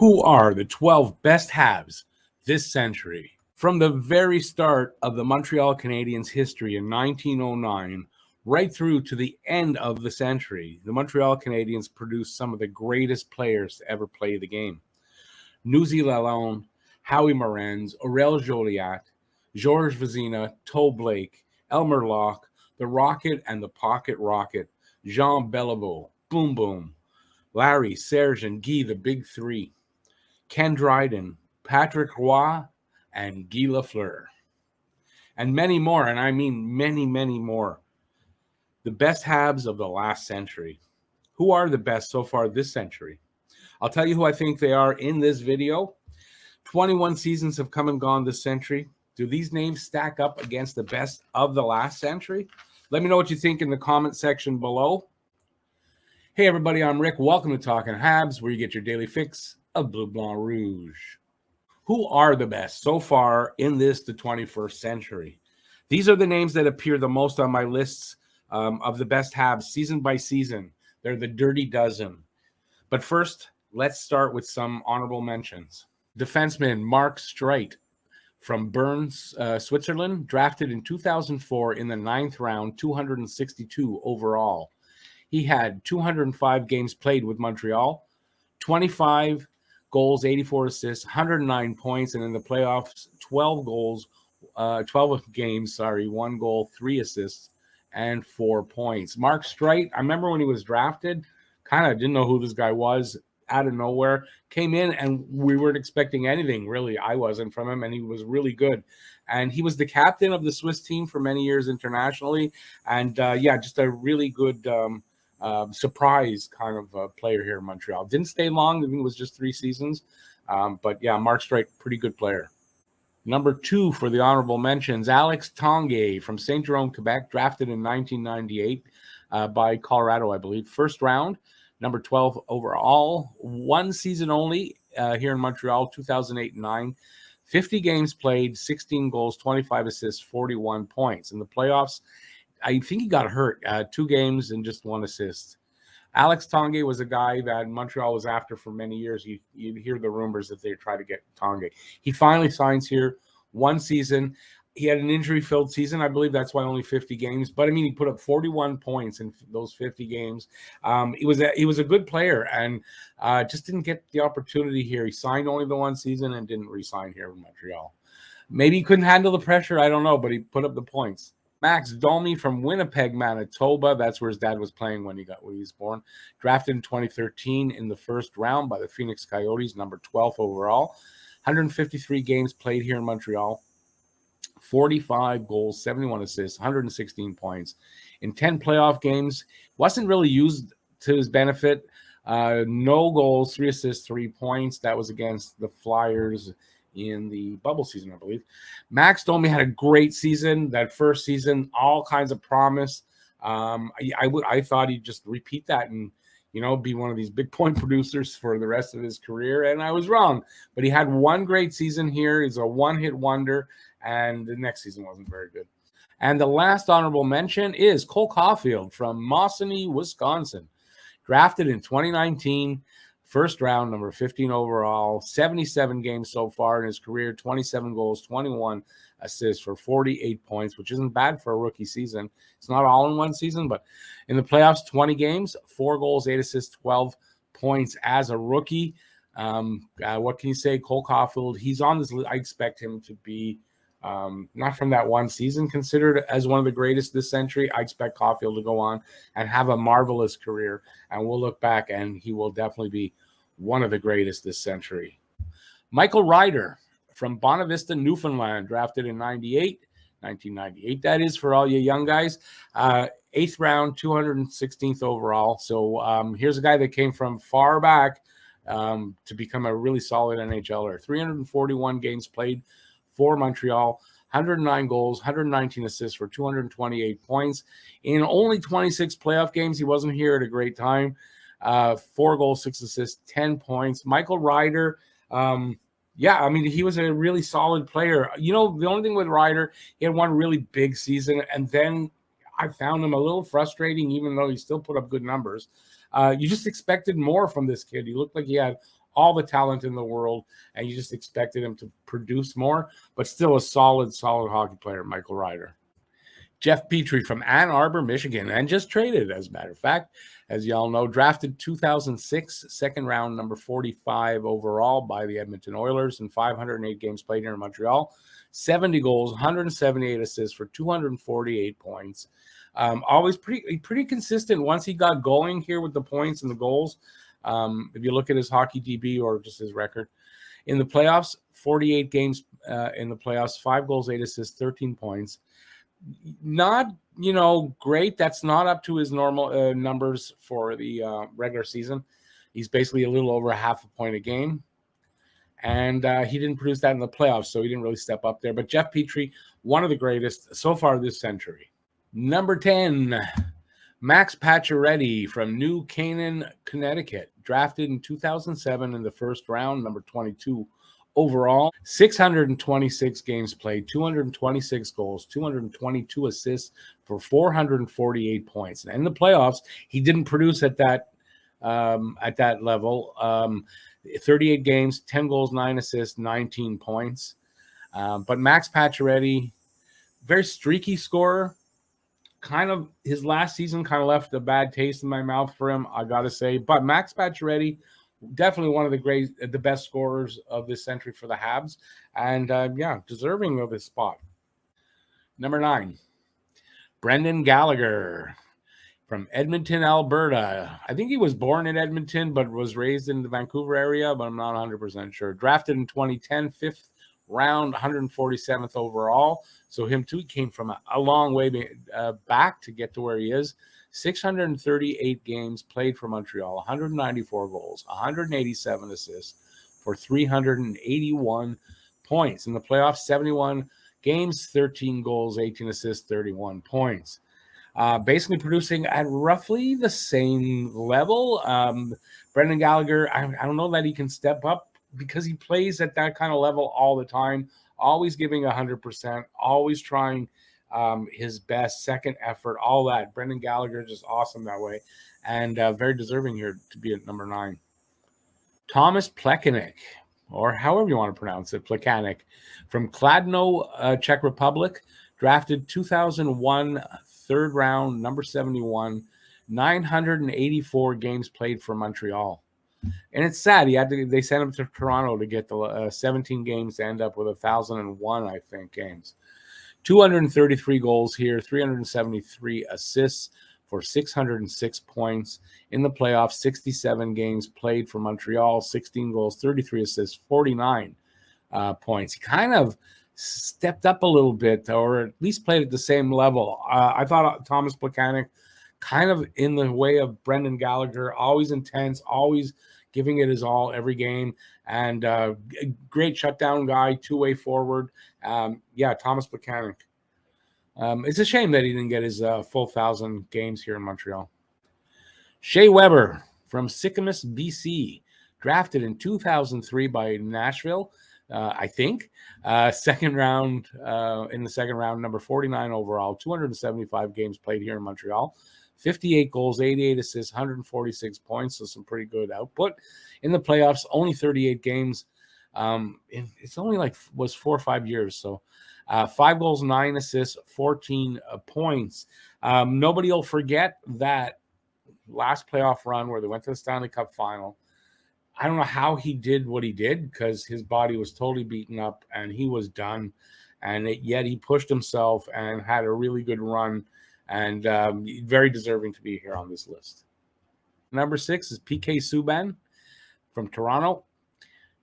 Who are the 12 best Habs this century? From the very start of the Montreal Canadiens' history in 1909, right through to the end of the century, the Montreal Canadiens produced some of the greatest players to ever play the game. Newsy Lalonde, Howie Morenz, Aurel Joliat, Georges Vezina, Toe Blake, Elmer Locke, the Rocket and the Pocket Rocket, Jean Beliveau, Boom Boom, Larry, Serge, and Guy, the Big Three, Ken Dryden, Patrick Roy, and Guy Lafleur. And many more, and I mean many, many more. The best Habs of the last century. Who are the best so far this century? I'll tell you who I think they are in this video. 21 seasons have come and gone this century. Do these names stack up against the best of the last century? Let me know what you think in the comment section below. Hey everybody, I'm Rick. Welcome to Talking Habs, where you get your daily fix of Bleu Blanc Rouge. Who are the best so far in this, the 21st century? These are the names that appear the most on my lists of the best Habs season by season. They're the dirty dozen. But first, let's start with some honorable mentions. Defenseman Mark Streit from Bern, Switzerland, drafted in 2004 in the 9th round, 262 overall. He had 205 games played with Montreal, 25 goals, 84 assists, 109 points, and in the playoffs, 12 games, 1 goal, 3 assists, and 4 points. Mark Streit, I remember when he was drafted, kind of didn't know who this guy was, out of nowhere, came in, and we weren't expecting anything, really. I wasn't, from him, and he was really good. And he was the captain of the Swiss team for many years internationally, and just a really good surprise kind of player here in Montreal. Didn't stay long. I think it was just 3 seasons. But yeah, Mark Streit, pretty good player. Number 2 for the honorable mentions, Alex Tanguay from Saint Jerome, Quebec, drafted in 1998 by Colorado, I believe. First round, number 12 overall. 1 season only here in Montreal, 2008-9. 50 games played, 16 goals, 25 assists, 41 points. In the playoffs, I think he got hurt 2 games and just 1 assist. Alex Tanguay was a guy that Montreal was after for many years. You hear the rumors that they try to get Tanguay. He finally signs here, 1 season. He had an injury-filled season. I believe that's why only 50 games. But, I mean, he put up 41 points in those 50 games. He was a good player and just didn't get the opportunity here. He signed only the 1 season and didn't re-sign here in Montreal. Maybe he couldn't handle the pressure. I don't know, but he put up the points. Max Domi from Winnipeg, Manitoba. That's where his dad was playing when he was born. Drafted in 2013 in the first round by the Phoenix Coyotes, number 12 overall. 153 games played here in Montreal. 45 goals, 71 assists, 116 points. In 10 playoff games, wasn't really used to his benefit. No goals, 3 assists, 3 points. That was against the Flyers in the bubble season, I believe. Max Domi had a great season. That first season, all kinds of promise. I thought he'd just repeat that and, be one of these big point producers for the rest of his career, and I was wrong. But he had 1 great season here. He's a one-hit wonder, and the next season wasn't very good. And the last honorable mention is Cole Caufield from Mossonee, Wisconsin. Drafted in 2019, first round, number 15 overall, 77 games so far in his career, 27 goals, 21 assists for 48 points, which isn't bad for a rookie season. It's not all in 1 season, but in the playoffs, 20 games, 4 goals, 8 assists, 12 points as a rookie. What can you say? Cole Caufield, he's on this list. I expect him to be, not from that 1 season, considered as one of the greatest this century. I expect Caufield to go on and have a marvelous career, and we'll look back and he will definitely be one of the greatest this century. Michael Ryder from Bonavista, Newfoundland, drafted in 1998, that is, for all you young guys. 8th round, 216th overall. So here's a guy that came from far back to become a really solid NHLer. 341 games played for Montreal, 109 goals, 119 assists for 228 points. In only 26 playoff games, he wasn't here at a great time. 4 goals, 6 assists, 10 points. Michael Ryder, he was a really solid player. The only thing with Ryder, he had 1 really big season, and then I found him a little frustrating, even though he still put up good numbers. You just expected more from this kid. He looked like he had all the talent in the world, and you just expected him to produce more, but still a solid hockey player, Michael Ryder. Jeff Petry from Ann Arbor, Michigan, and just traded, as a matter of fact, as you all know, drafted 2006, second round, number 45 overall by the Edmonton Oilers in 508 games played here in Montreal, 70 goals, 178 assists for 248 points. Always pretty consistent once he got going here with the points and the goals. If you look at his hockey DB or just his record in the playoffs, 48 games in the playoffs, 5 goals, 8 assists, 13 points. Not, great. That's not up to his normal numbers for the regular season. He's basically a little over half a point a game. And he didn't produce that in the playoffs, so he didn't really step up there. But Jeff Petry, one of the greatest so far this century. Number 10, Max Pacioretty from New Canaan, Connecticut, drafted in 2007 in the first round, number 22 overall, 626 games played, 226 goals, 222 assists for 448 points. And in the playoffs, he didn't produce at that level. 38 games, 10 goals, 9 assists, 19 points. But Max Pacioretty, very streaky scorer. Kind of his last season kind of left a bad taste in my mouth for him, I got to say. But Max Pacioretty, definitely one of the best scorers of this century for the Habs. And, deserving of his spot. Number 9, Brendan Gallagher from Edmonton, Alberta. I think he was born in Edmonton, but was raised in the Vancouver area, but I'm not 100% sure. Drafted in 2010, 5th round, 147th overall. So him too, he came from a long way back to get to where he is. 638 games played for Montreal, 194 goals, 187 assists for 381 points. In the playoffs, 71 games, 13 goals, 18 assists, 31 points. Basically producing at roughly the same level. Brendan Gallagher, I don't know that he can step up because he plays at that kind of level all the time, always giving 100%, always trying his best, second effort, all that. Brendan Gallagher just awesome that way, and very deserving here to be at number 9. Thomas Plekanec, or however you want to pronounce it, Plekanec, from Kladno, Czech Republic, drafted 2001, third round, number 71, 984 games played for Montreal. And it's sad. They sent him to Toronto to get the 17 games to end up with 1,001, I think, games. 233 goals here, 373 assists for 606 points. In the playoffs, 67 games played for Montreal, 16 goals, 33 assists, 49 points. He kind of stepped up a little bit, or at least played at the same level. I thought Thomas Plekanec, kind of in the way of Brendan Gallagher, always intense, always giving it his all every game, and a great shutdown guy, two-way forward. Thomas Plekanec. It's a shame that he didn't get his full 1,000 games here in Montreal. Shea Weber from Sycamus, BC, drafted in 2003 by Nashville, I think. Second round, in the second round, number 49 overall, 275 games played here in Montreal. 58 goals, 88 assists, 146 points, so some pretty good output. In the playoffs, only 38 games. It's only was 4 or 5 years, so 5 goals, 9 assists, 14 points. Nobody will forget that last playoff run where they went to the Stanley Cup final. I don't know how he did what he did, because his body was totally beaten up and he was done. And yet he pushed himself and had a really good run, and very deserving to be here on this list. Number 6 is PK Subban from Toronto.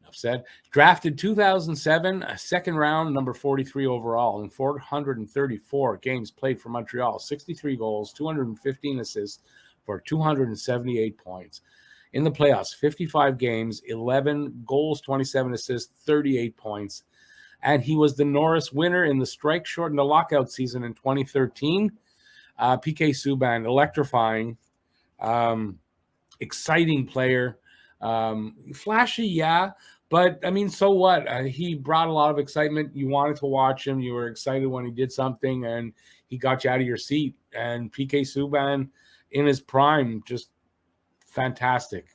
Enough said. Drafted 2007, second round, number 43 overall, and 434 games played for Montreal. 63 goals, 215 assists for 278 points. In the playoffs, 55 games, 11 goals, 27 assists, 38 points. And he was the Norris winner in the strike-shortened lockout season in 2013. PK Subban, electrifying, exciting player, flashy, yeah, but I mean, so what? He brought a lot of excitement. You wanted to watch him. You were excited when he did something, and he got you out of your seat. And PK Subban, in his prime, just fantastic.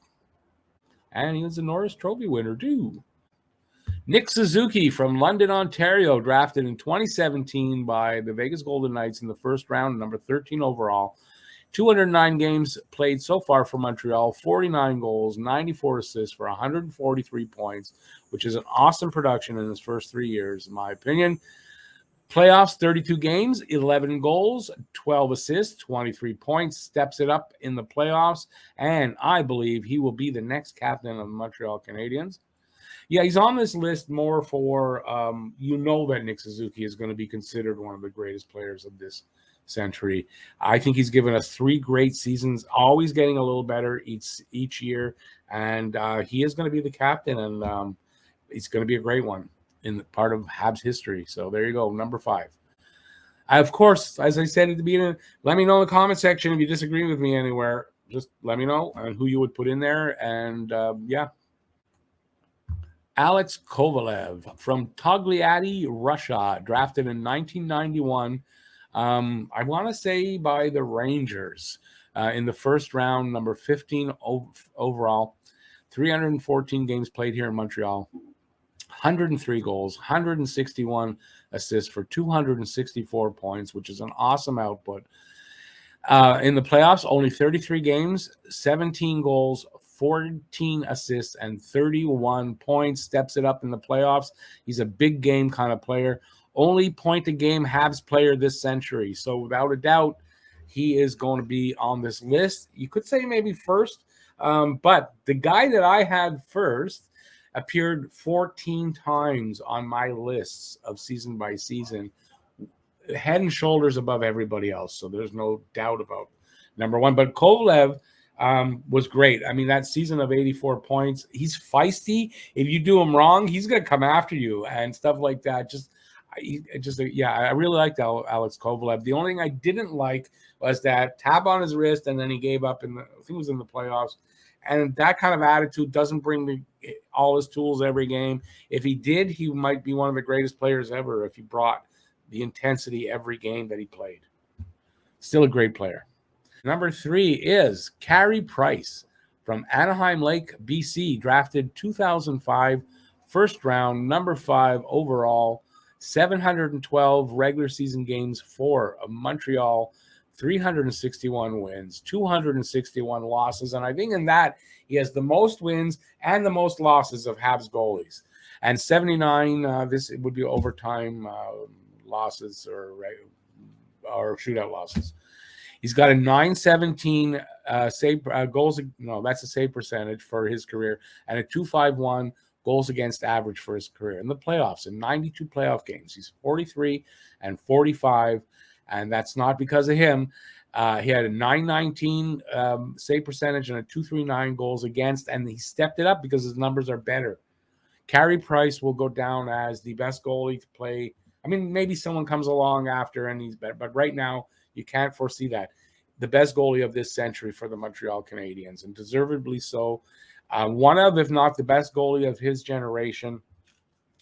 And he was a Norris Trophy winner, too. Nick Suzuki from London, Ontario, drafted in 2017 by the Vegas Golden Knights in the first round, number 13 overall. 209 games played so far for Montreal, 49 goals, 94 assists for 143 points, which is an awesome production in his first 3 years, in my opinion. Playoffs, 32 games, 11 goals, 12 assists, 23 points, steps it up in the playoffs, and I believe he will be the next captain of the Montreal Canadiens. Yeah, he's on this list more for, that Nick Suzuki is going to be considered one of the greatest players of this century. I think he's given us 3 great seasons, always getting a little better each year, and he is going to be the captain, and he's going to be a great one in the part of Habs history. So there you go, number 5. Of course, as I said at the beginning, let me know in the comment section if you disagree with me anywhere. Just let me know and who you would put in there, and yeah. Alex Kovalev from Togliatti, Russia, drafted in 1991. I want to say by the Rangers in the first round, number 15 overall. 314 games played here in Montreal. 103 goals, 161 assists for 264 points, which is an awesome output. In the playoffs, only 33 games, 17 goals, 14 assists, and 31 points. Steps it up in the playoffs. He's a big game kind of player. Only point-a-game Habs player this century. So without a doubt, he is going to be on this list. You could say maybe first, but the guy that I had first appeared 14 times on my lists of season by season, head and shoulders above everybody else. So there's no doubt about number 1. But Kovalev was great. I mean, that season of 84 points, he's feisty. If you do him wrong, he's going to come after you and stuff like that. I really liked Alex Kovalev. The only thing I didn't like was that tab on his wrist, and then he gave up I think it was in the playoffs. And that kind of attitude doesn't bring all his tools every game. If he did, he might be one of the greatest players ever if he brought the intensity every game that he played. Still a great player. Number 3 is Carey Price from Anaheim Lake, BC, drafted 2005, first round, number 5 overall, 712 regular season games for Montreal, 361 wins, 261 losses. And I think in that, he has the most wins and the most losses of Habs goalies. And 79, this would be overtime losses or shootout losses. He's got a 917 save goals. No, that's a save percentage for his career, and a 251 goals against average for his career in the playoffs. In 92 playoff games, he's 43 and 45, and that's not because of him. He had a 919 save percentage and a 239 goals against, and he stepped it up because his numbers are better. Carey Price will go down as the best goalie to play. I mean, maybe someone comes along after and he's better, but right now you can't foresee that. The best goalie of this century for the Montreal Canadiens, and deservedly so. One of, if not the best goalie of his generation.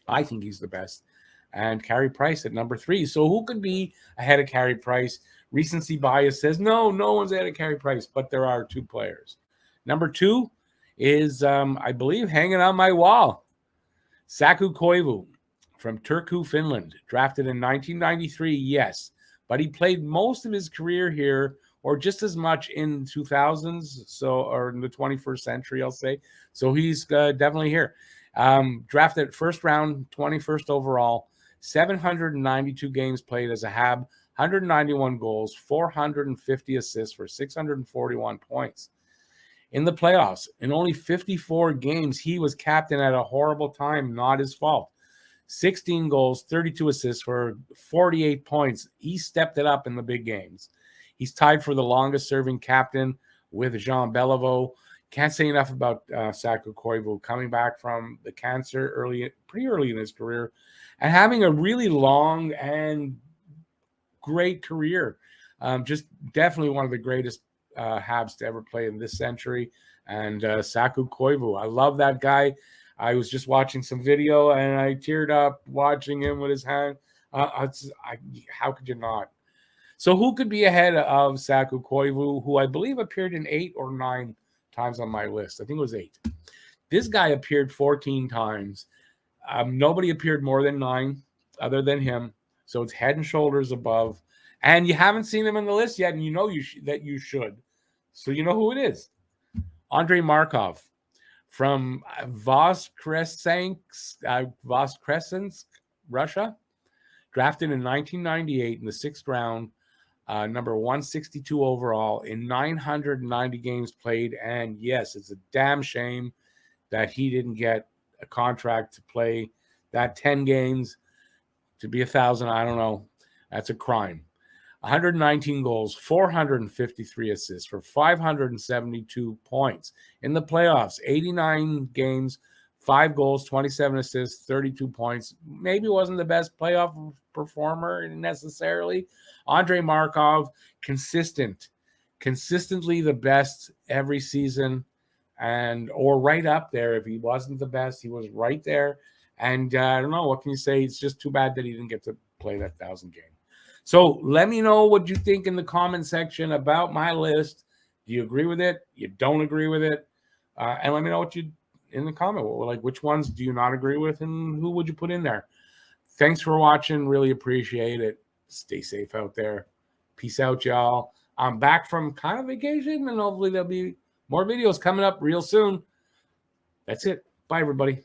I think he's the best. And Carey Price at number 3. So who could be ahead of Carey Price? Recency bias says no one's ahead of Carey Price, but there are 2 players. Number 2 is, I believe, hanging on my wall. Saku Koivu from Turku, Finland, drafted in 1993, yes. But he played most of his career here, or just as much in 2000s, or in the 21st century, I'll say. So he's definitely here. Drafted first round, 21st overall, 792 games played as a Hab, 191 goals, 450 assists for 641 points. In the playoffs, in only 54 games, he was captain at a horrible time, not his fault. 16 goals, 32 assists for 48 points. He stepped it up in the big games. He's tied for the longest-serving captain with Jean Beliveau. Can't say enough about Saku Koivu coming back from the cancer pretty early in his career, and having a really long and great career. Just definitely one of the greatest Habs to ever play in this century. And Saku Koivu, I love that guy. I was just watching some video and I teared up watching him with his hand. How could you not? So who could be ahead of Saku Koivu, who I believe appeared in 8 or 9 times on my list? I think it was 8. This guy appeared 14 times. Nobody appeared more than 9 other than him. So it's head and shoulders above. And you haven't seen him in the list yet, and you know that you should. So you know who it is. Andrei Markov from Voskresensk, Russia. Drafted in 1998 in the 6th round. Number 162 overall in 990 games played. And yes, it's a damn shame that he didn't get a contract to play that 10 games to be 1,000. I don't know. That's a crime. 119 goals, 453 assists for 572 points in the playoffs. 89 games, 5 goals, 27 assists, 32 points. Maybe wasn't the best playoff performer necessarily. Andrei Markov, consistently the best every season, or right up there. If he wasn't the best, he was right there. And I don't know, what can you say? It's just too bad that he didn't get to play that 1,000 game. So let me know what you think in the comment section about my list. Do you agree with it? You don't agree with it? And let me know what you in the comment. Like, which ones do you not agree with, and who would you put in there? Thanks for watching. Really appreciate it. Stay safe out there. Peace out, y'all. I'm back from kind of vacation, and hopefully there'll be more videos coming up real soon. That's it. Bye, everybody.